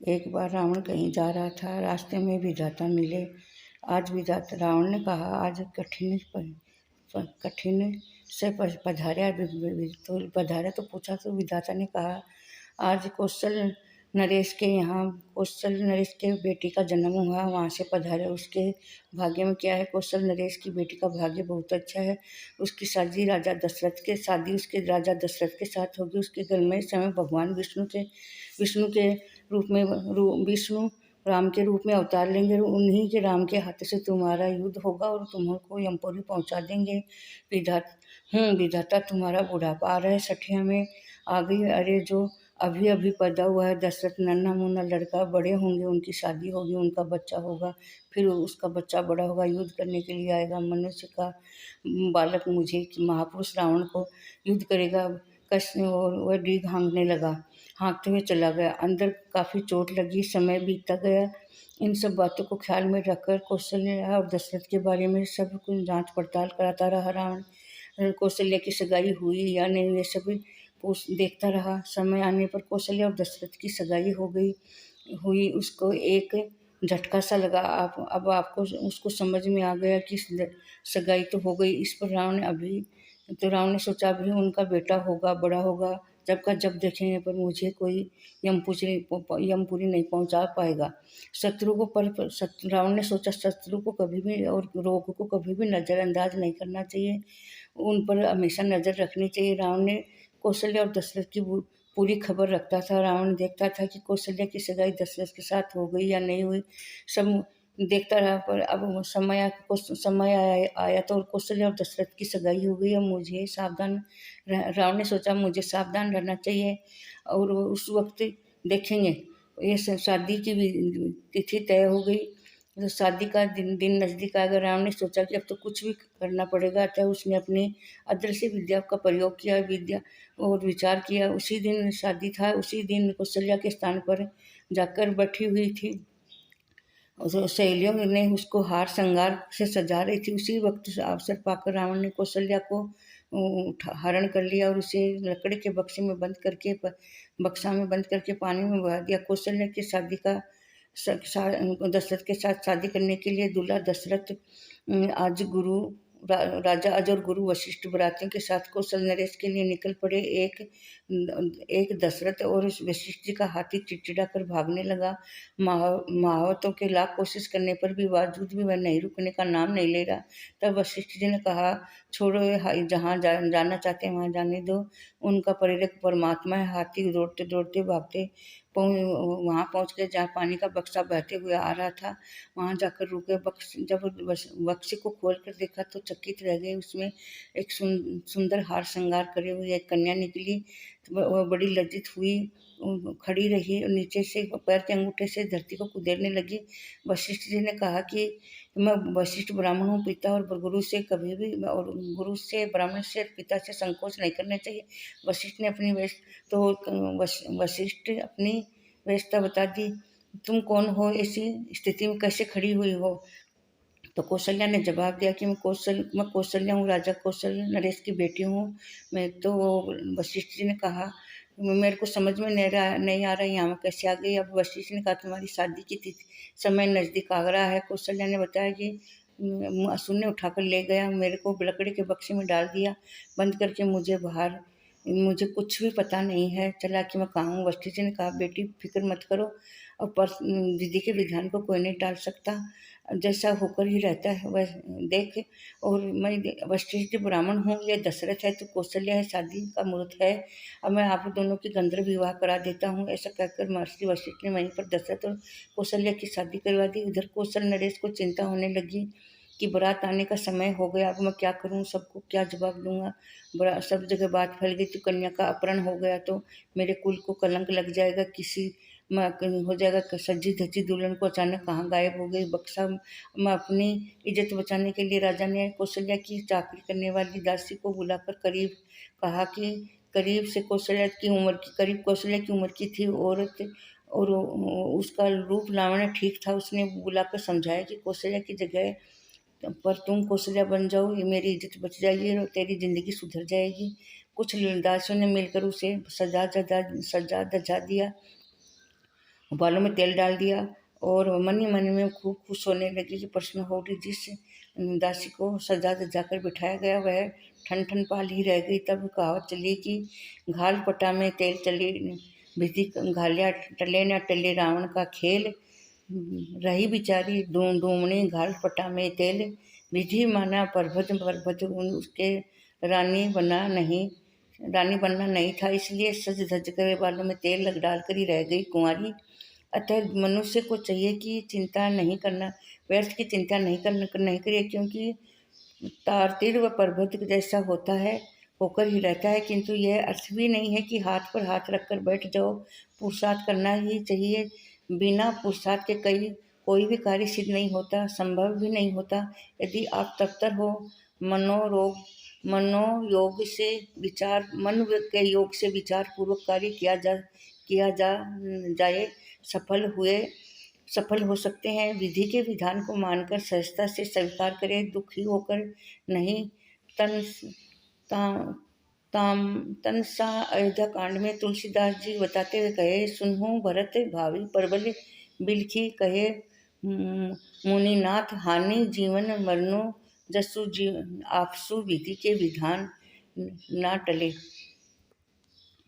एक बार रावण कहीं जा रहा था, रास्ते में विधाता मिले। आज विधाता रावण ने कहा, आज कठिन से पधारा। तो पधारा तो पूछा, तो विधाता ने कहा, आज कौशल नरेश के यहाँ कौशल नरेश के बेटी का जन्म हुआ, वहाँ से पधारे। उसके भाग्य में क्या है? कौशल नरेश की बेटी का भाग्य बहुत अच्छा है। उसकी शादी उसके राजा दशरथ के साथ होगी। उसके घर में इस समय भगवान विष्णु के रूप में विष्णु राम के रूप में अवतार लेंगे। उन्हीं के राम के हाथ से तुम्हारा युद्ध होगा और तुमको यमपुरी पहुंचा देंगे। विधाता तुम्हारा बुढ़ापा आ रहा है, सठिया में आ गई। अरे जो अभी अभी पैदा हुआ है दशरथ, नन्हा मुन्ना लड़का, बड़े होंगे, उनकी शादी होगी, उनका बच्चा होगा, फिर उसका बच्चा बड़ा होगा, युद्ध करने के लिए आएगा। मनुष्य का बालक मुझे महापुरुष रावण को युद्ध करेगा। और वह डीग हाँकते हुए चला गया। अंदर काफी चोट लगी, समय बीतता गया। इन सब बातों को ख्याल में रखकर कौशल्या और दशरथ के बारे में सब कुछ जांच पड़ताल कराता रहा रावण। कौशल्या की सगाई हुई या नहीं, ये सब देखता रहा। समय आने पर कौशल्या और दशरथ की सगाई हुई। उसको एक झटका सा लगा। अब आपको उसको समझ में आ गया कि सगाई तो हो गई। इस पर रावण ने सोचा, अभी उनका बेटा होगा, बड़ा होगा, जब का जब देखेंगे, पर मुझे कोई यमपुरी नहीं पहुंचा पाएगा। रावण ने सोचा, शत्रु को कभी भी और रोग को कभी भी नजरअंदाज नहीं करना चाहिए, उन पर हमेशा नजर रखनी चाहिए। रावण ने कौशल्या और दशरथ की पूरी खबर रखता था। रावण देखता था कि कौशल्या की सगाई दशरथ के साथ हो गई या नहीं हुई, सब देखता रहा। पर अब समय आया तो कौशल्या और दशरथ की सगाई हो गई। अब मुझे रावण ने सोचा, मुझे सावधान रहना चाहिए और उस वक्त देखेंगे। ये शादी की भी तिथि तय हो गई। तो शादी का दिन नजदीक आ गया। रावण ने सोचा कि अब तो कुछ भी करना पड़ेगा। अतः उसने अपनी अदृश्य विद्या का प्रयोग किया और विचार किया। उसी दिन शादी था, उसी दिन कौशल्या के स्थान पर जाकर बैठी हुई थी। सहेलियों ने उसको हार श्रृंगार से सजा रही थी। उसी वक्त अवसर पाकर रावण ने कौशल्या को हरण कर लिया और उसे लकड़ी के बक्सा में बंद करके पानी में बहा दिया। कौशल्या की शादी का दशरथ के साथ शादी करने के लिए दूल्हा दशरथ आज राजा अज और गुरु वशिष्ठ बरातियों के साथ कौशल नरेश के लिए निकल पड़े। एक दशरथ और वशिष्ठ जी का हाथी चिड़चिड़ा कर भागने लगा। महावतों के लाख कोशिश करने पर भी बावजूद भी वह नहीं रुकने का नाम नहीं ले रहा। तब वशिष्ठ जी ने कहा, छोड़ो, जहाँ जाना चाहते हैं वहाँ जाने दो। उनका प्रेरक परमात्मा है। हाथी दौड़ते दौड़ते भागते वहाँ पहुँच गए जहाँ पानी का बक्सा बहते हुए आ रहा था। वहाँ जाकर रुके। जब बक्से को खोल कर देखा तो चकित रह गए। उसमें एक सुंदर हार श्रृंगार करे हुए एक कन्या निकली। वह बड़ी लज्जित हुई, खड़ी रही और नीचे से पैर के अंगूठे से धरती को कुदेरने लगी। वशिष्ठ जी ने कहा कि मैं वशिष्ठ ब्राह्मण हूँ, पिता और गुरु से कभी भी और गुरु से ब्राह्मण से पिता से संकोच नहीं करना चाहिए। वशिष्ठ अपनी व्यवस्था बता दी। तुम कौन हो? ऐसी स्थिति में कैसे खड़ी हुई हो? तो कौशल्या ने जवाब दिया कि मैं कौशल्या हूँ, राजा कौशल नरेश की बेटी हूँ। वशिष्ठ जी ने कहा, मेरे को समझ में नहीं आ रहा यहाँ मैं कैसे आ गई। अब वशिष्ठ ने कहा, तुम्हारी शादी की तिथि समय नज़दीक आ रहा है। कौशल्या ने बताया कि असुर ने उठाकर ले गया, मेरे को लकड़ी के बक्से में डाल दिया, बंद करके मुझे कुछ भी पता नहीं है चला कि मैं कहाँ हूँ। वशिष्ठ जी ने कहा, बेटी फिक्र मत करो, और पर दीदी के विधान को कोई नहीं टाल सकता, जैसा होकर ही रहता है वह देख। और मैं वशिष्ठ ब्राह्मण हूँ, यह दशरथ है तो कौशल्या है, शादी का मुहूर्त है, अब मैं आप दोनों की गंधर्व विवाह करा देता हूँ। ऐसा कहकर महर्षि वशिष्ठ ने वहीं पर दशरथ और कौशल्या की शादी करवा दी। इधर कौशल नरेश को चिंता होने लगी कि बारात आने का समय हो गया, अब मैं क्या करूं, सबको क्या जवाब दूंगा। सब जगह बात फैल गई तो कन्या का अपहरण हो गया तो मेरे कुल को कलंक लग जाएगा, हो जाएगा। सजी धजी दुल्हन को अचानक कहाँ गायब हो गई बक्सा। मैं अपनी इज्जत बचाने के लिए राजा ने कौशल्या की चाकरी करने वाली दासी को बुलाकर कहा कि करीब कौशल्या की उम्र की थी औरत, और उसका रूप लावण्य ठीक था। उसने बुलाकर समझाया कि कौशल्या की जगह पर तुम कौशल्या बन जाओ, ये मेरी इज्जत बच जाएगी और तेरी जिंदगी सुधर जाएगी। कुछ दासियों ने मिलकर उसे सजा धजा दिया बालों में तेल डाल दिया और मन ही मन में खूब खुश होने लगी कि प्रश्न हो रही। जिस दासी को सजा धजा कर बिठाया गया वह ठन ठन पाल ही रह गई। तब कहावत चली कि घाल पटा में तेल चली, विधि घालिया टले न टले रावण का खेल। रही बिचारी डूमनी घाल पटा में तेल, विधि माना परभद्र परभद्र उसके रानी बनना नहीं था, इसलिए सज धज कर बालों में तेल लग डाल कर ही रह गई कुंवारी। अतः मनुष्य को चाहिए कि चिंता नहीं करना, व्यर्थ की चिंता नहीं करिए, क्योंकि तारतीर व प्रबुद्ध जैसा होता है होकर ही रहता है। किंतु यह अर्थ भी नहीं है कि हाथ पर हाथ रखकर बैठ जाओ, पुरुषार्थ करना ही चाहिए। बिना पुरुषार्थ के कोई भी कार्य सिद्ध नहीं होता, संभव भी नहीं होता। यदि आप तत्पर हो, मनोरोग मनोयोग से मन के योग से विचार पूर्वक कार्य किया जाए, सफल हो सकते हैं। विधि के विधान को मानकर सहजता से स्वीकार करें, दुखी होकर नहीं। तन ता, ताम तनसा अयोध्या कांड में तुलसीदास जी बताते हुए कहे, सुनहु भरत भावी प्रबल बिलखी कहे, मुनिनाथ हानि जीवन मरनो, जसु आपसु विधि के विधान ना टले।